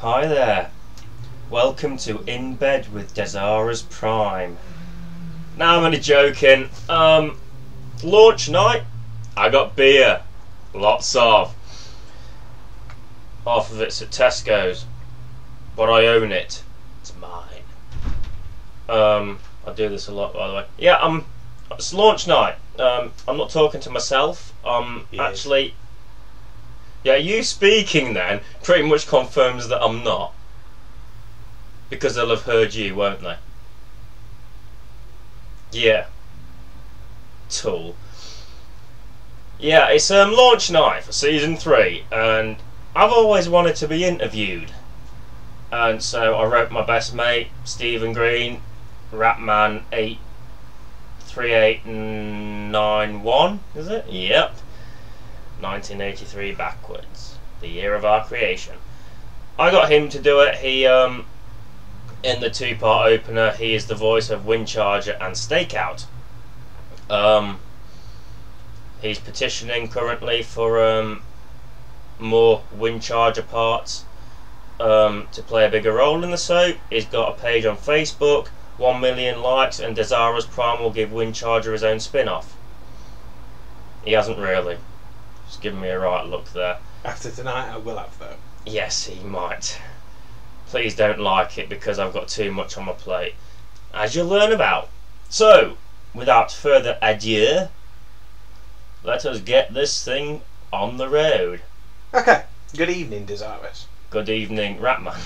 Hi there. Welcome to In Bed with Dezaras Prime. Now I'm only joking. Launch night. I got beer. Lots of. Half of it's at Tesco's, but I own it. It's mine. I do this a lot, by the way. Yeah, it's launch night. I'm not talking to myself. Actually. Yeah, you speaking then pretty much confirms that I'm not. Because they'll have heard you, won't they? Yeah. Tool. Yeah, it's launch night for season 3, and I've always wanted to be interviewed. And so I wrote my best mate, Stephen Green, Rapman 83891, is it? Yep. 1983 backwards, the year of our creation. I got him to do it. He in the 2-part opener, he is the voice of Windcharger and Stakeout. He's petitioning currently for more Windcharger parts to play a bigger role in the soap. He's got a page on Facebook, 1 million likes, and Dezaras Prime will give Windcharger his own spin-off. He hasn't really. Just giving me a right look there. After tonight, I will have though. Yes, he might. Please don't like it because I've got too much on my plate, as you'll learn about. So, without further ado, let us get this thing on the road. Okay. Good evening, Dezaras. Good evening, Ratman.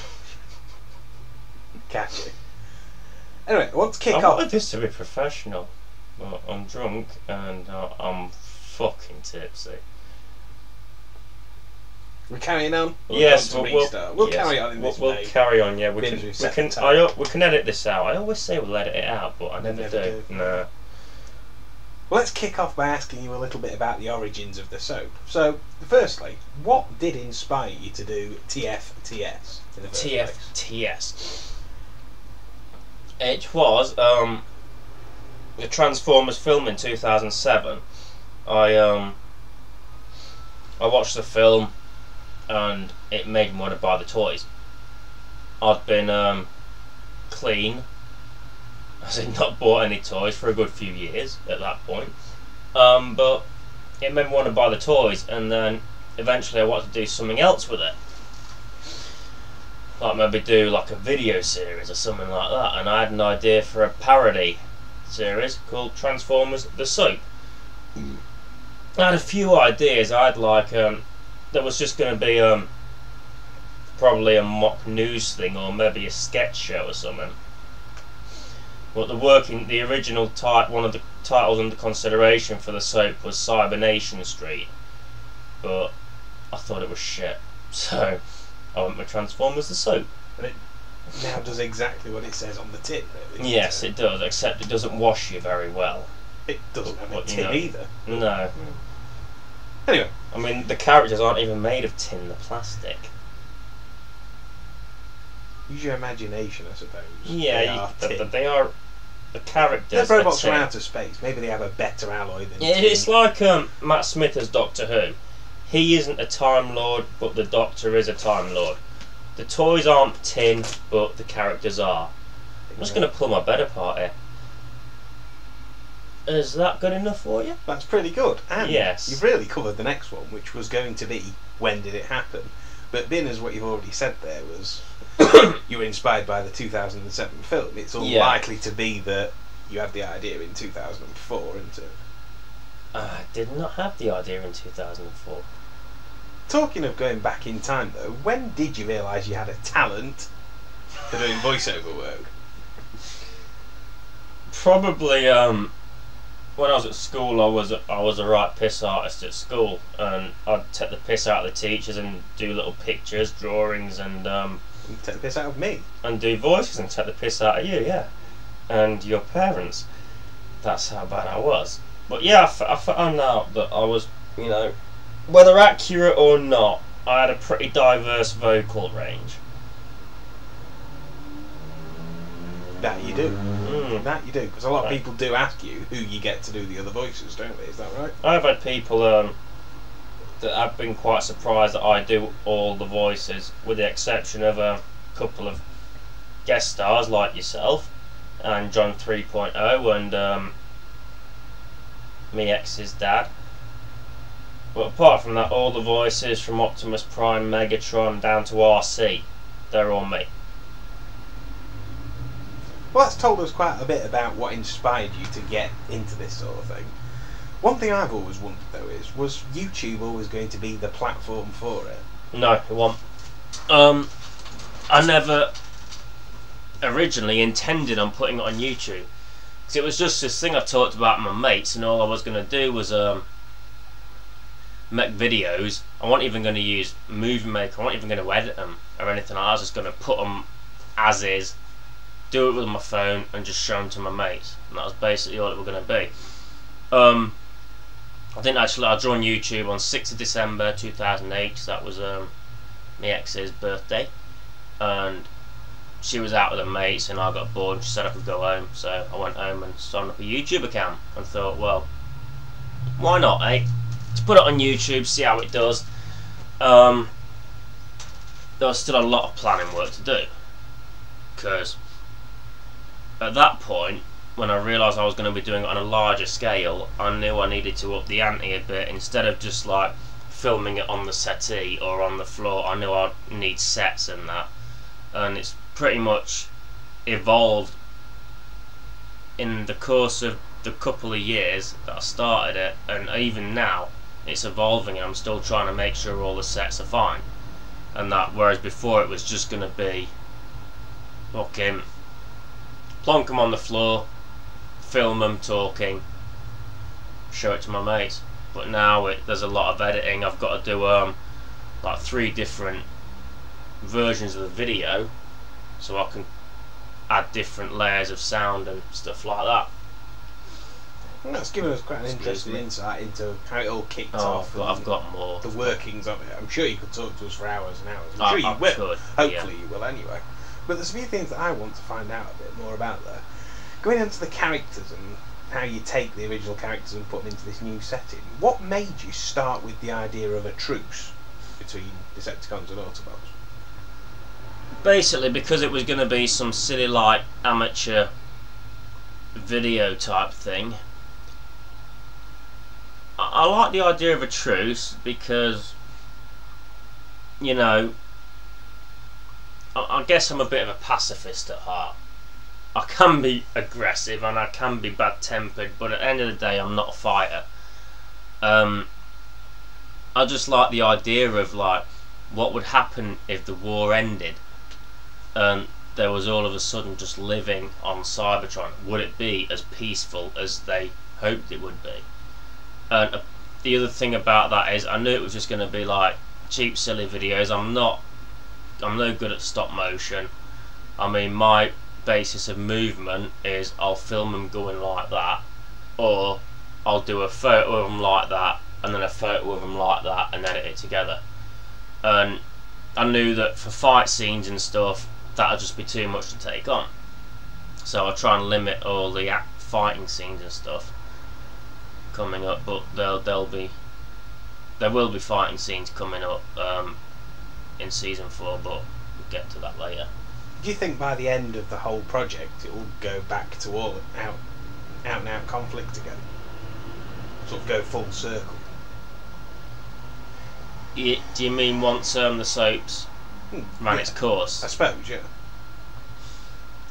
Catch you. Anyway, I want to kick I off. wanted this to be professional, but I'm drunk and I'm fucking tipsy. We're carrying on. Yes, we'll carry on in this We'll carry on. Yeah, we can edit this out. I always say we'll edit it out, but I never do. No. Well, let's kick off by asking you a little bit about the origins of the soap. So, firstly, what did inspire you to do TFTS in the first place? TFTS. It was the Transformers film in 2007. I watched the film and it made me want to buy the toys. I'd been clean, as in not bought any toys for a good few years at that point, but it made me want to buy the toys, and then eventually I wanted to do something else with it, like maybe do like a video series or something like that, and I had an idea for a parody series called Transformers the Soap. I had a few ideas. I had like there was just going to be probably a mock news thing or maybe a sketch show or something. But the original one of the titles under consideration for the soap was Cybernation Street, but I thought it was shit, so I went with Transformers the Soap. And it now does exactly what it says on the tin, really. Yes, it does, except it doesn't wash you very well. It doesn't have a tin either. No. Anyway. I mean, the characters aren't even made of tin, they're plastic. Use your imagination, I suppose. Yeah, they are the characters. They're robots from outer space. Maybe they have a better alloy than tin. It's like Matt Smith as Doctor Who. He isn't a Time Lord, but the Doctor is a Time Lord. The toys aren't tin, but the characters are. I'm just going to pull my bed apart here. Is that good enough for you? That's pretty good. And yes, you've really covered the next one, which was going to be when did it happen. But being as what you've already said there was you were inspired by the 2007 film, it's all likely to be that you had the idea in 2004, isn't it? I did not have the idea in 2004. Talking of going back in time though, when did you realise you had a talent for doing voiceover work? Probably when I was at school, I was a right piss artist at school, and I'd take the piss out of the teachers and do little pictures, drawings, and take the piss out of me, and do voices and take the piss out of you, yeah, and your parents. That's how bad I was. But yeah, I found out that I was, you know, whether accurate or not, I had a pretty diverse vocal range. That you do. That you do. Because a lot of people do ask you who you get to do the other voices, don't they? Is that right? I've had people that I've been quite surprised that I do all the voices, with the exception of a couple of guest stars like yourself and John 3.0 and me ex's dad. But apart from that, all the voices from Optimus Prime, Megatron down to RC, they're all me. Well, that's told us quite a bit about what inspired you to get into this sort of thing. One thing I've always wondered though is, was YouTube always going to be the platform for it? No, it wasn't. I never originally intended on putting it on YouTube, because it was just this thing I talked about with my mates, and all I was going to do was make videos. I wasn't even going to use Movie Maker, I wasn't even going to edit them or anything. I was just going to put them as is, do it with my phone and just show them to my mates, and that was basically all it was going to be. I think actually I joined YouTube on 6th of December 2008, so that was my ex's birthday, and she was out with her mates and I got bored and she said I could go home, so I went home and started up a YouTube account and thought, well, why not, eh? Let's put it on YouTube, see how it does. There was still a lot of planning work to do, because at that point, when I realised I was going to be doing it on a larger scale, I knew I needed to up the ante a bit. Instead of just like filming it on the settee or on the floor, I knew I'd need sets and that, and it's pretty much evolved in the course of the couple of years that I started it, and even now it's evolving and I'm still trying to make sure all the sets are fine and that, whereas before it was just going to be fucking plonk them on the floor, film them talking, show it to my mates. But now there's a lot of editing. I've got to do like 3 different versions of the video, so I can add different layers of sound and stuff like that. Well, that's given us quite an interesting insight into how it all kicked off. I've got more. The workings of it. I'm sure you could talk to us for hours and hours. I'm sure you will. Could, hopefully you will anyway. But there's a few things that I want to find out a bit more about there. Going into the characters and how you take the original characters and put them into this new setting, what made you start with the idea of a truce between Decepticons and Autobots? Basically because it was going to be some silly like amateur video type thing. I like the idea of a truce because, you know, I guess I'm a bit of a pacifist at heart. I can be aggressive and I can be bad tempered, but at the end of the day I'm not a fighter. I just like the idea of like what would happen if the war ended and there was all of a sudden just living on Cybertron. Would it be as peaceful as they hoped it would be? And the other thing about that is I knew it was just going to be like cheap silly videos. I'm no good at stop motion. I mean, my basis of movement is I'll film them going like that, or I'll do a photo of them like that and then a photo of them like that and edit it together. And I knew that for fight scenes and stuff that would just be too much to take on, so I'll try and limit all the fighting scenes and stuff coming up, but there will be fighting scenes coming up in season 4, but we'll get to that later. Do you think by the end of the whole project it will go back to all out and out conflict again? Sort of go full circle? Do you mean once the soaps ran its course? I suppose, yeah.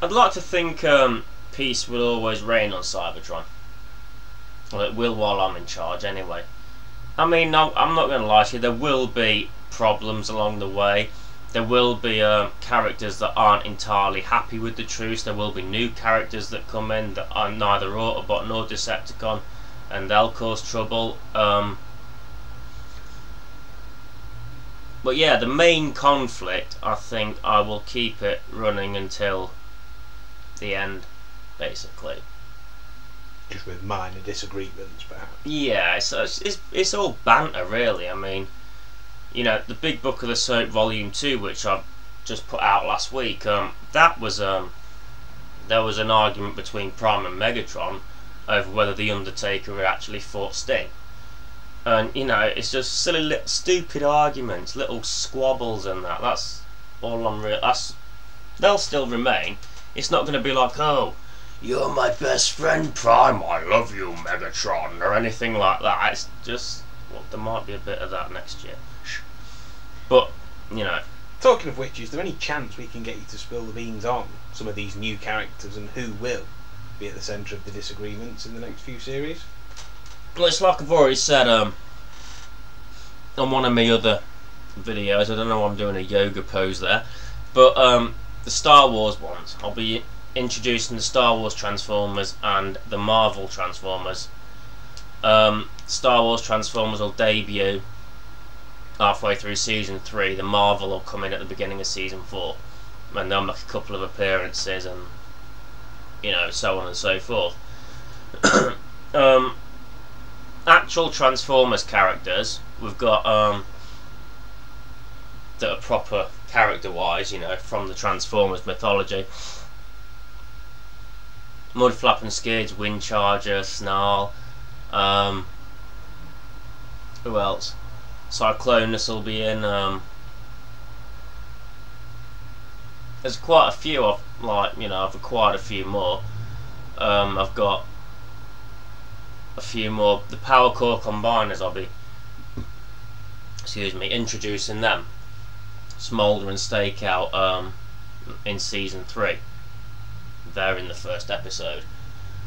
I'd like to think peace will always reign on Cybertron. Well, it will while I'm in charge anyway. I mean, no, I'm not going to lie to you, there will be problems along the way. There will be characters that aren't entirely happy with the truce. There will be new characters that come in that are neither Autobot nor Decepticon, and they'll cause trouble. But yeah, the main conflict, I think I will keep it running until the end, basically. Just with minor disagreements, perhaps. Yeah, it's all banter, really. I mean, you know, the Big Book of the Soap Volume 2, which I've just put out last week, that was there was an argument between Prime and Megatron over whether the Undertaker had actually fought Sting. And you know, it's just silly, little, stupid arguments, little squabbles, and that's all I'm real. They'll still remain. It's not going to be like, oh, you're my best friend, Prime. I love you, Megatron, or anything like that. It's just, well, there might be a bit of that next year, but you know. Talking of which, is there any chance we can get you to spill the beans on some of these new characters and who will be at the centre of the disagreements in the next few series? Well, it's like I've already said on one of my other videos. I don't know why I'm doing a yoga pose there, but the Star Wars ones, I'll be introducing the Star Wars Transformers and the Marvel Transformers. Star Wars Transformers will debut halfway through season 3. The Marvel will come in at the beginning of season 4, and they'll make a couple of appearances, and you know, so on and so forth. Actual Transformers characters we've got that are proper character-wise, you know, from the Transformers mythology. Mudflap and Skids, Windcharger, Snarl. Who else? Cyclonus will be in. There's quite a few. I've acquired a few more. I've got a few more. The Power Core Combiners, I'll be, introducing them. Smolder and Stakeout in season 3. They're in the first episode.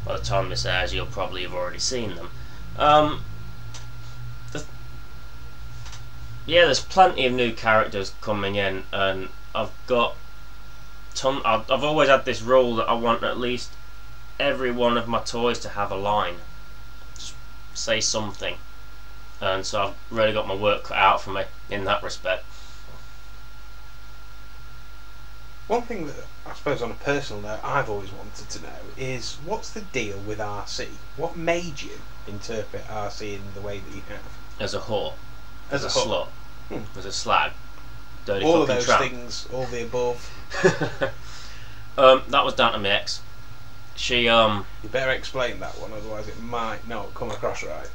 By the time this airs, you'll probably have already seen them. Yeah, there's plenty of new characters coming in, and I've got I've always had this rule that I want at least every one of my toys to have a line. Just say something. And so I've really got my work cut out for me in that respect. One thing that I suppose on a personal note I've always wanted to know is, what's the deal with RC? What made you interpret RC in the way that you have? As a whore. As a slut. As a slag. Dirty all of fucking those tramp. things, all the above. That was down to my ex. She You better explain that one, otherwise it might not come across right.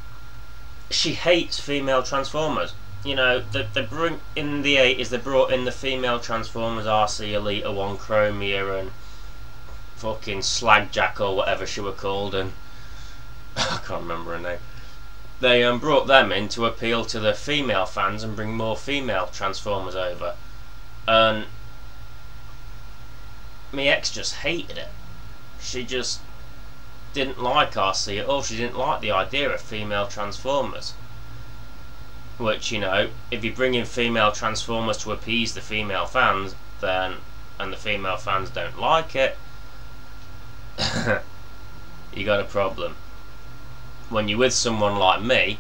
She hates female Transformers. You know, they bring in the 80s. They brought in the female Transformers, RC, Elita 1, Chromia, and fucking Slagjack or whatever she were called, and I can't remember her name. They brought them in to appeal to the female fans and bring more female Transformers over. And my ex just hated it. She just didn't like RC at all. She didn't like the idea of female Transformers. Which, you know, if you bring in female Transformers to appease the female fans, then, and the female fans don't like it, you got a problem. When you're with someone like me,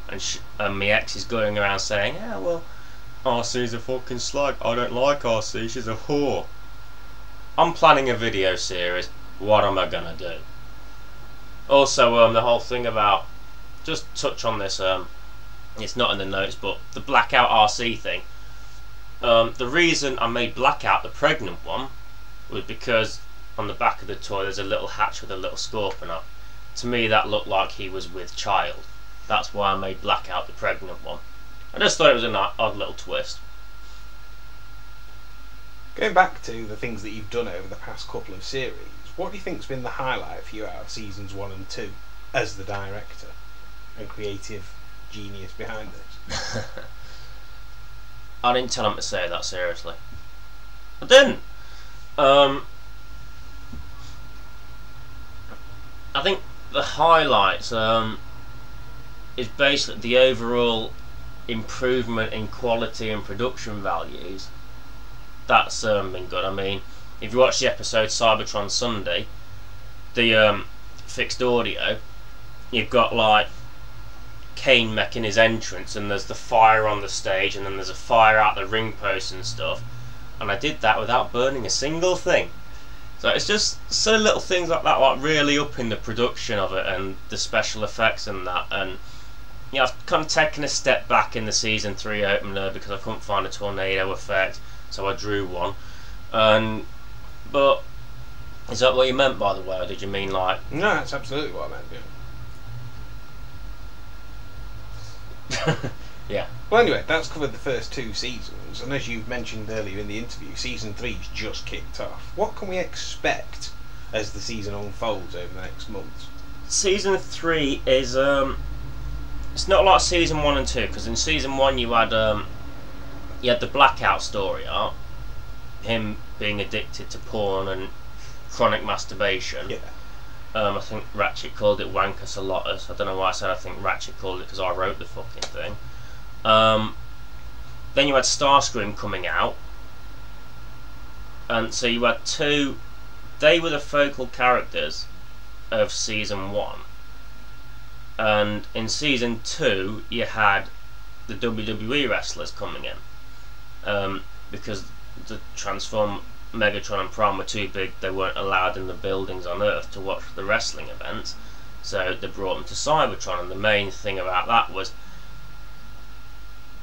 and my ex is going around saying, yeah, well, RC's a fucking slag, I don't like RC, she's a whore. I'm planning a video series, what am I gonna do? Also, the whole thing about, just touch on this, it's not in the notes, but the Blackout RC thing. The reason I made Blackout the pregnant one was because on the back of the toy there's a little hatch with a little scorpion up. To me that looked like he was with child. That's why I made Blackout the pregnant one. I just thought it was an odd little twist. Going back to the things that you've done over the past couple of series, what do you think's been the highlight for you out of seasons 1 and 2 as the director and creative genius behind this? I didn't tell him to say that, seriously. I didn't. I think the highlights is basically the overall improvement in quality and production values. That's been good. I mean, if you watch the episode Cybertron Sunday, the fixed audio, you've got like Kane making his entrance, and there's the fire on the stage, and then there's a fire out the ring post and stuff, and I did that without burning a single thing. So it's just silly little things like that, like really upping the production of it and the special effects and that. And you know, I've kind of taken a step back in the season 3 opener because I couldn't find a tornado effect, so I drew one. But is that what you meant, by the way, or did you mean like? No, that's absolutely what I meant. Yeah. Yeah. Well, anyway, that's covered the first 2 seasons, and as you've mentioned earlier in the interview, season 3's just kicked off. What can we expect as the season unfolds over the next months? Season 3 is it's not like season 1 and 2, because in season 1 you had the blackout story arc, him being addicted to porn and chronic masturbation. Yeah. I think Ratchet called it Wanker Solotus. I don't know why I said I think Ratchet called it, because I wrote the fucking thing. Then you had Starscream coming out, and so you had 2. They were the focal characters of season 1, and in season 2 you had the WWE wrestlers coming in, because the Megatron and Prime were too big. They weren't allowed in the buildings on Earth to watch the wrestling events, so they brought them to Cybertron. And the main thing about that was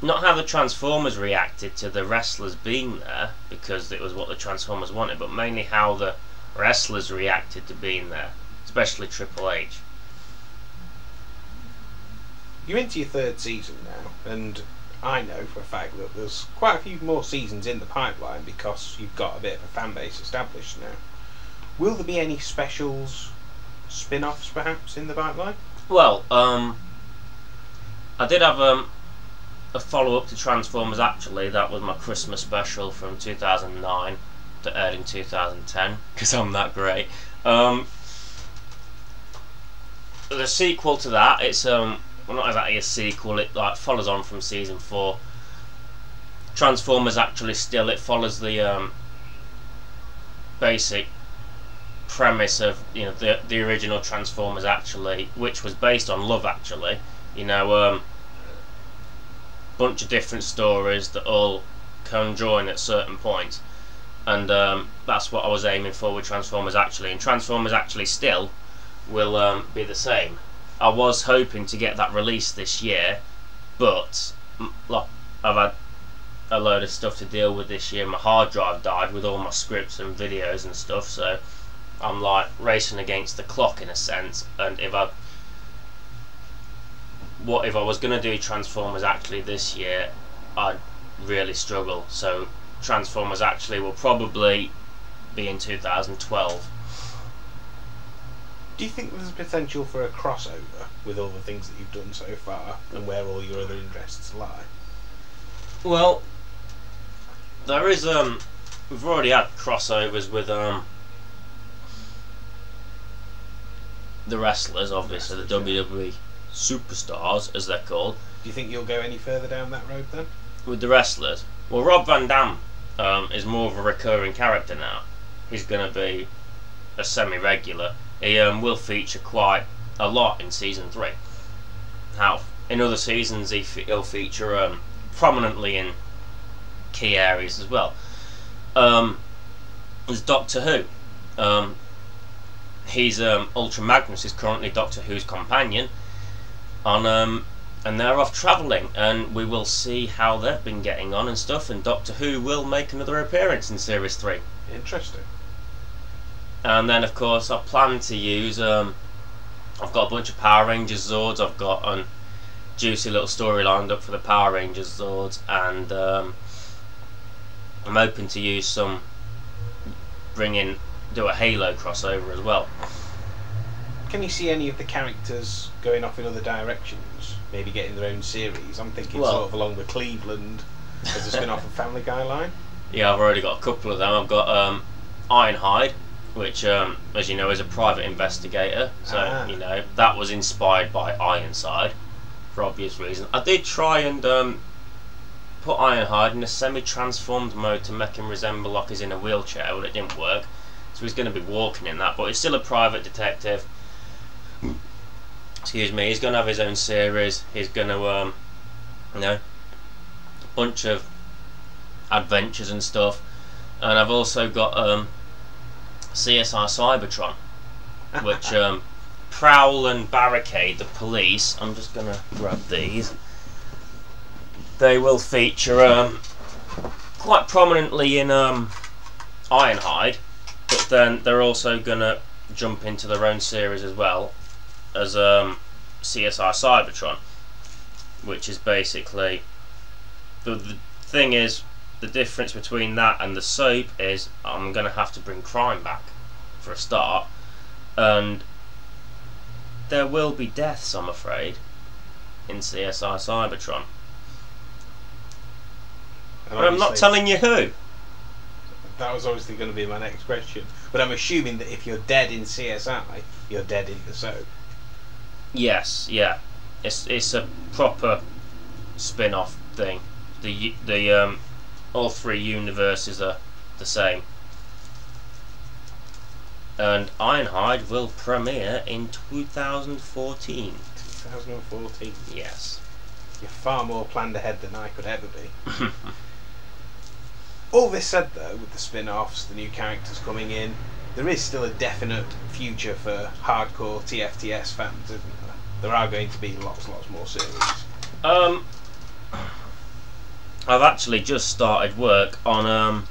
not how the Transformers reacted to the wrestlers being there, because it was what the Transformers wanted, but mainly how the wrestlers reacted to being there, especially Triple H. You're into your 3rd season now, and I know for a fact that there's quite a few more seasons in the pipeline because you've got a bit of a fan base established now. Will there be any specials, spin-offs perhaps, in the pipeline? Well, I did have a follow-up to Transformers actually. That was my Christmas special from 2009 that aired in 2010, because I'm that great. The sequel to that, it's well, not exactly a sequel, it like follows on from season 4. Transformers actually still, it follows the basic premise of, you know, the original Transformers actually, which was based on Love actually, you know, bunch of different stories that all conjoin at certain points, and that's what I was aiming for with Transformers actually, and Transformers actually still will be the same. I was hoping to get that released this year, but I've had a load of stuff to deal with this year. My hard drive died with all my scripts and videos and stuff, so I'm like racing against the clock in a sense. And if I was going to do Transformers actually this year, I'd really struggle. So Transformers actually will probably be in 2012. Do you think there's potential for a crossover with all the things that you've done so far and where all your other interests lie? Well, there is we've already had crossovers with the wrestlers, obviously, the WWE superstars as they're called. Do you think you'll go any further down that road then? With the wrestlers? Well, Rob Van Dam is more of a recurring character now. He's going to be a semi-regular. He will feature quite a lot in season 3. How in other seasons he'll feature prominently in key areas as well. There's Doctor Who. He's Ultra Magnus is currently Doctor Who's companion, and they're off travelling, and we will see how they've been getting on and stuff. And Doctor Who will make another appearance in series 3. Interesting. And then of course I plan to use I've got a bunch of Power Rangers Zords. I've got a juicy little story lined up for the Power Rangers Zords, and I'm hoping to use some, do a Halo crossover as well. Can you see any of the characters going off in other directions, maybe getting their own series? I'm thinking sort of along the Cleveland as a spin-off of Family Guy line. Yeah, I've already got a couple of them. I've got Ironhide, which, as you know, is a private investigator. So, you know, that was inspired by Ironside, for obvious reasons. I did try and put Ironhide in a semi-transformed mode to make him resemble like he's in a wheelchair, but it didn't work. So he's going to be walking in that, but he's still a private detective. Excuse me, he's going to have his own series. He's going to, you know, a bunch of adventures and stuff. And I've also got CSI Cybertron, which Prowl and Barricade, the police, I'm just going to grab these. They will feature quite prominently in Ironhide, but then they're also going to jump into their own series as well as CSI Cybertron. which is basically the thing is, the difference between that and the soap is I'm going to have to bring crime back for a start, and there will be deaths, I'm afraid, in CSI Cybertron. And But I'm not telling you who. That was obviously going to be my next question. But I'm assuming that if you're dead in CSI, you're dead in the soap. Yes, yeah. It's a proper spin-off thing. The all three universes are the same. And Ironhide will premiere in 2014. 2014. Yes. You're far more planned ahead than I could ever be. All this said, though, with the spin-offs, the new characters coming in, there is still a definite future for hardcore TFTS fans, isn't there? There are going to be lots more series. I've actually just started work on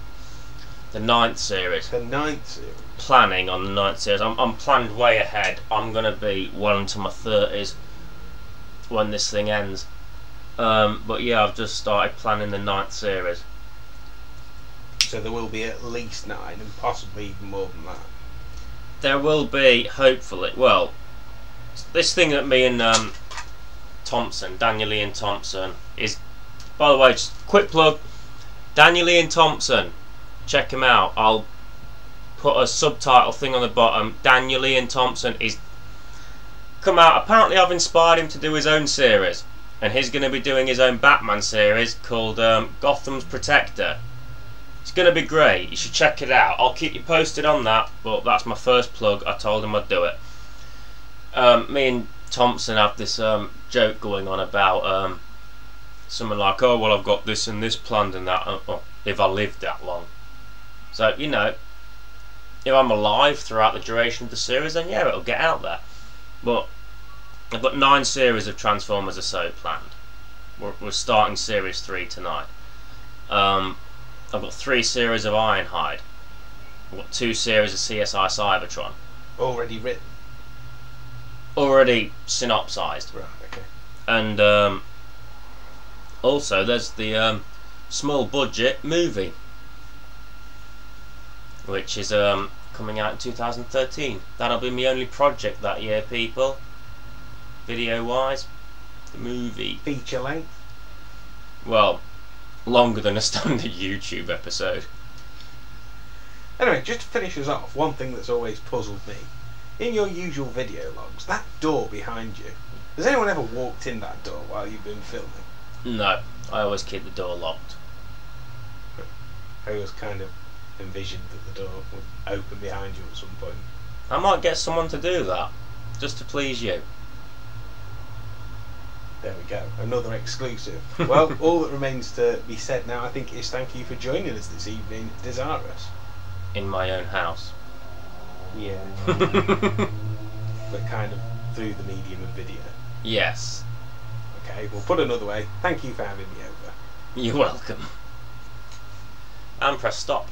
the 9th series. The 9th series? Planning on the 9th series. I'm planned way ahead. I'm going to be well into my 30s when this thing ends. But yeah, I've just started planning the 9th series. So there will be at least 9 and possibly even more than that. There will be, hopefully. Well, this thing that me and Daniel Ian Thompson, is, by the way, just quick plug, Daniel Ian Thompson, check him out. I'll put a subtitle thing on the bottom. Daniel Ian Thompson is come out. Apparently I've inspired him to do his own series, and he's going to be doing his own Batman series called Gotham's Protector. It's going to be great. You should check it out. I'll keep you posted on that, but that's my first plug. I told him I'd do it. Me and Thompson have this joke going on about something like, oh well, I've got this and this planned and that, if I live that long. So, you know, if I'm alive throughout the duration of the series, then yeah, it'll get out there. But I've got 9 series of Transformers or so planned. We're starting series 3 tonight. I've got 3 series of Ironhide. I've got 2 series of CSI Cybertron. Already written? Already synopsized. Right, okay. And also there's the small budget movie, which is coming out in 2013. That'll be my only project that year, people. Video wise, the movie. Feature length? Well, longer than a standard YouTube episode. Anyway, just to finish us off, one thing that's always puzzled me. In your usual video logs, that door behind you, has anyone ever walked in that door while you've been filming? No, I always keep the door locked. I always kind of envisioned that the door would open behind you at some point. I might get someone to do that, just to please you. There we go, another exclusive. Well, all that remains to be said now, I think, is thank you for joining us this evening, Dezaras. In my own house. Yeah. But kind of through the medium of video. Yes. Okay, well, put another way, thank you for having me over. You're welcome. And press stop.